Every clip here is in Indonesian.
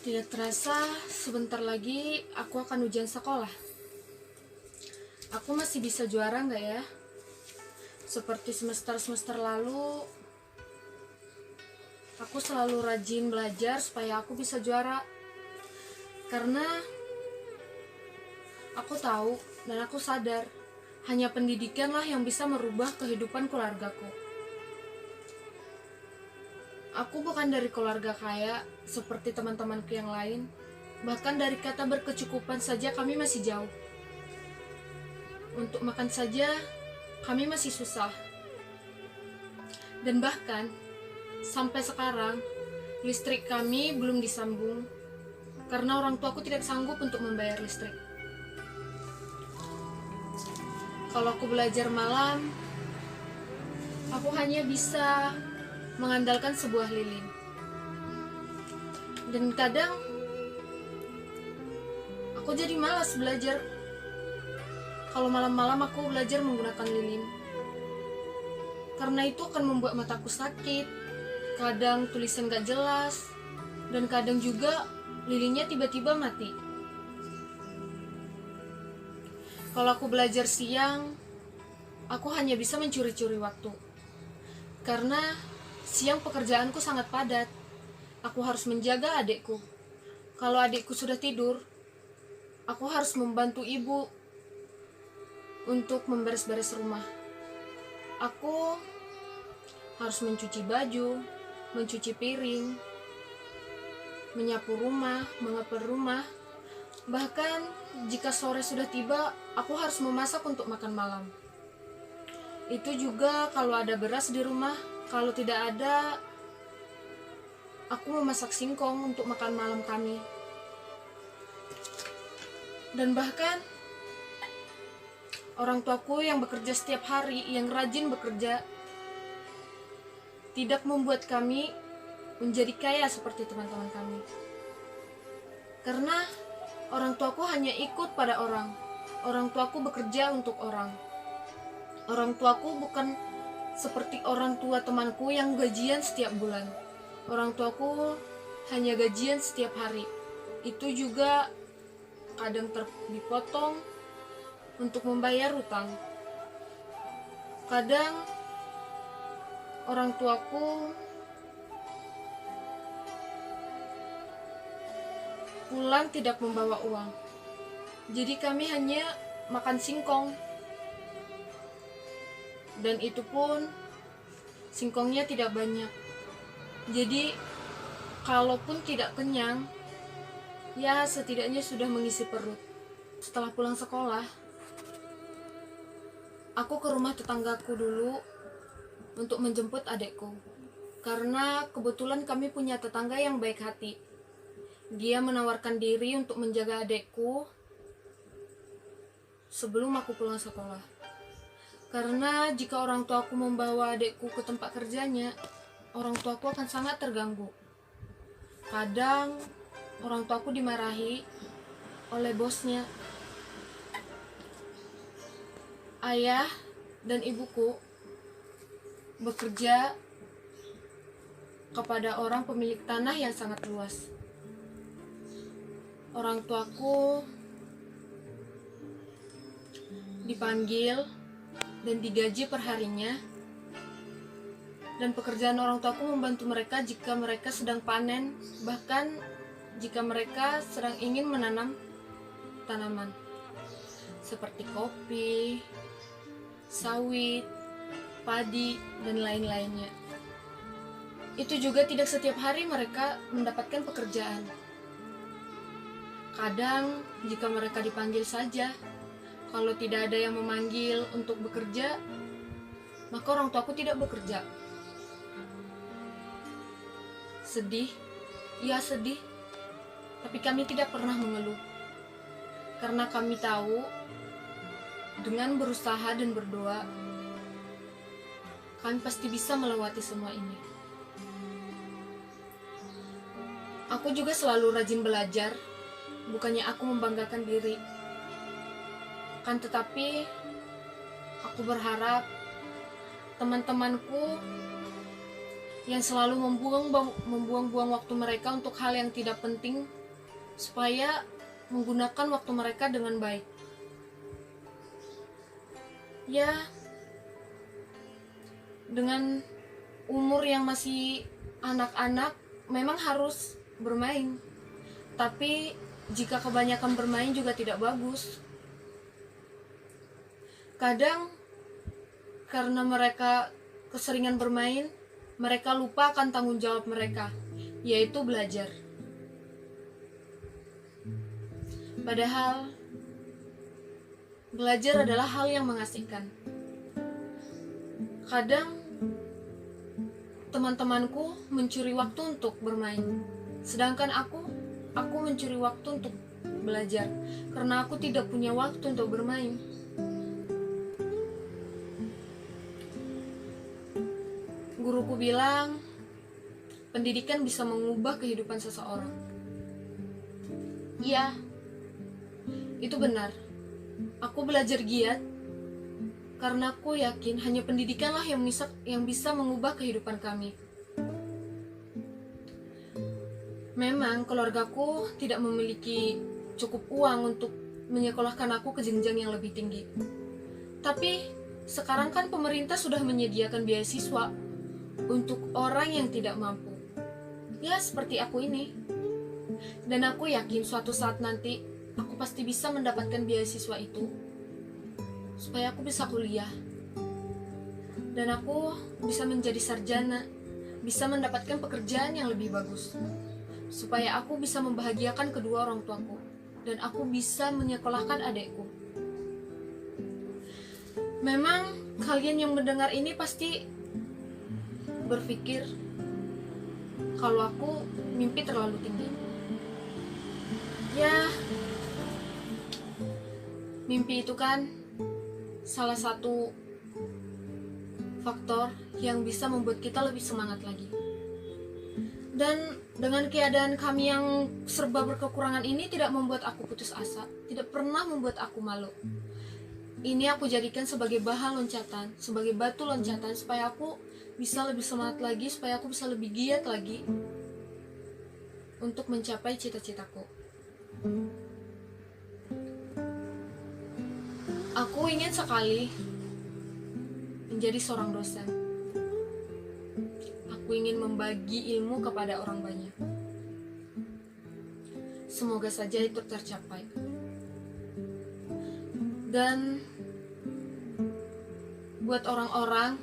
Tidak terasa, sebentar lagi aku akan ujian sekolah. Aku masih bisa juara nggak ya? Seperti semester-semester lalu, aku selalu rajin belajar supaya aku bisa juara. Karena aku tahu dan aku sadar, hanya pendidikanlah yang bisa merubah kehidupan keluargaku. Aku bukan dari keluarga kaya seperti teman-temanku yang lain. Bahkan dari kata berkecukupan saja kami masih jauh. Untuk makan saja kami masih susah. Dan bahkan sampai sekarang listrik kami belum disambung karena orang tuaku tidak sanggup untuk membayar listrik. Kalau aku belajar malam, aku hanya bisa mengandalkan sebuah lilin. Dan kadang aku jadi malas belajar kalau malam-malam aku belajar menggunakan lilin. Karena itu akan membuat mataku sakit. Kadang tulisan gak jelas, dan kadang juga lilinnya tiba-tiba mati. Kalau aku belajar siang, aku hanya bisa mencuri-curi waktu. Karena siang pekerjaanku sangat padat. Aku harus menjaga adikku. Kalau adikku sudah tidur, aku harus membantu ibu untuk memberes-beres rumah. Aku harus mencuci baju, mencuci piring, menyapu rumah, mengepel rumah. Bahkan jika sore sudah tiba, aku harus memasak untuk makan malam. Itu juga kalau ada beras di rumah. Kalau tidak ada, aku memasak singkong untuk makan malam kami. Dan bahkan orang tuaku yang bekerja setiap hari, yang rajin bekerja, tidak membuat kami menjadi kaya seperti teman-teman kami. Karena orang tuaku hanya ikut pada orang. Orang tuaku bekerja untuk orang. Orang tuaku bukan seperti orang tua temanku yang gajian setiap bulan. Orang tuaku hanya gajian setiap hari. Itu juga kadang dipotong untuk membayar hutang. Kadang orang tuaku pulang tidak membawa uang. Jadi kami hanya makan singkong. Dan itu pun singkongnya tidak banyak. Jadi kalaupun tidak kenyang, ya setidaknya sudah mengisi perut. Setelah pulang sekolah, aku ke rumah tetanggaku dulu untuk menjemput adekku. Karena kebetulan kami punya tetangga yang baik hati. Dia menawarkan diri untuk menjaga adekku sebelum aku pulang sekolah. Karena jika orang tuaku membawa adekku ke tempat kerjanya, orang tuaku akan sangat terganggu. Kadang orang tuaku dimarahi oleh bosnya. Ayah dan ibuku bekerja kepada orang pemilik tanah yang sangat luas. Orang tuaku dipanggil dan digaji per harinya, dan pekerjaan orang tuaku membantu mereka jika mereka sedang panen, bahkan jika mereka sedang ingin menanam tanaman seperti kopi, sawit, padi, dan lain-lainnya. Itu juga tidak setiap hari mereka mendapatkan pekerjaan. Kadang jika mereka dipanggil saja, kalau tidak ada yang memanggil untuk bekerja, maka orang tuaku tidak bekerja. Sedih, ya sedih, tapi kami tidak pernah mengeluh. Karena kami tahu, dengan berusaha dan berdoa, kami pasti bisa melewati semua ini. Aku juga selalu rajin belajar, bukannya aku membanggakan diri. Kan tetapi aku berharap teman-temanku yang selalu membuang-buang waktu mereka untuk hal yang tidak penting supaya menggunakan waktu mereka dengan baik. Ya, dengan umur yang masih anak-anak memang harus bermain, tapi jika kebanyakan bermain juga tidak bagus. Kadang karena mereka keseringan bermain, mereka lupa akan tanggung jawab mereka, yaitu belajar. Padahal belajar adalah hal yang mengasihkan. Kadang teman-temanku mencuri waktu untuk bermain, sedangkan aku mencuri waktu untuk belajar karena aku tidak punya waktu untuk bermain. Guruku bilang, pendidikan bisa mengubah kehidupan seseorang. Iya, itu benar. Aku belajar giat karena aku yakin hanya pendidikanlah yang bisa mengubah kehidupan kami. Memang keluargaku tidak memiliki cukup uang untuk menyekolahkan aku ke jenjang yang lebih tinggi. Tapi sekarang kan pemerintah sudah menyediakan beasiswa untuk orang yang tidak mampu. Ya, seperti aku ini. Dan aku yakin suatu saat nanti aku pasti bisa mendapatkan beasiswa itu supaya aku bisa kuliah dan aku bisa menjadi sarjana, bisa mendapatkan pekerjaan yang lebih bagus, supaya aku bisa membahagiakan kedua orang tuaku dan aku bisa menyekolahkan adekku. Memang kalian yang mendengar ini pasti berpikir kalau aku mimpi terlalu tinggi. Ya, mimpi itu kan salah satu faktor yang bisa membuat kita lebih semangat lagi. Dan dengan keadaan kami yang serba berkekurangan ini tidak membuat aku putus asa, tidak pernah membuat aku malu. Ini aku jadikan sebagai bahan loncatan, sebagai batu loncatan supaya aku bisa lebih semangat lagi, supaya aku bisa lebih giat lagi untuk mencapai cita-citaku. Aku ingin sekali menjadi seorang dosen. Aku ingin membagi ilmu kepada orang banyak. Semoga saja itu tercapai. Dan buat orang-orang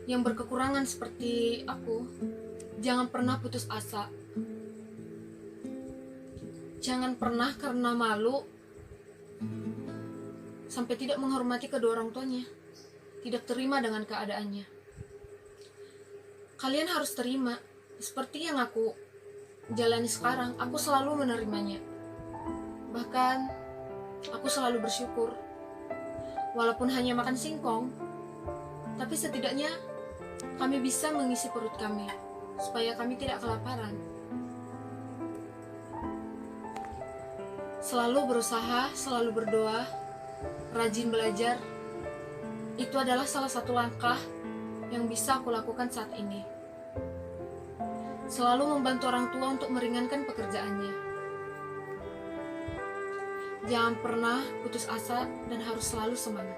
yang berkekurangan seperti aku, jangan pernah putus asa. Jangan pernah karena malu sampai tidak menghormati kedua orang tuanya, tidak terima dengan keadaannya. Kalian harus terima, seperti yang aku jalani sekarang. Aku selalu menerimanya. Bahkan aku selalu bersyukur, walaupun hanya makan singkong, tapi setidaknya kami bisa mengisi perut kami, supaya kami tidak kelaparan. Selalu berusaha, selalu berdoa, rajin belajar, itu adalah salah satu langkah yang bisa aku lakukan saat ini. Selalu membantu orang tua untuk meringankan pekerjaannya. Jangan pernah putus asa dan harus selalu semangat.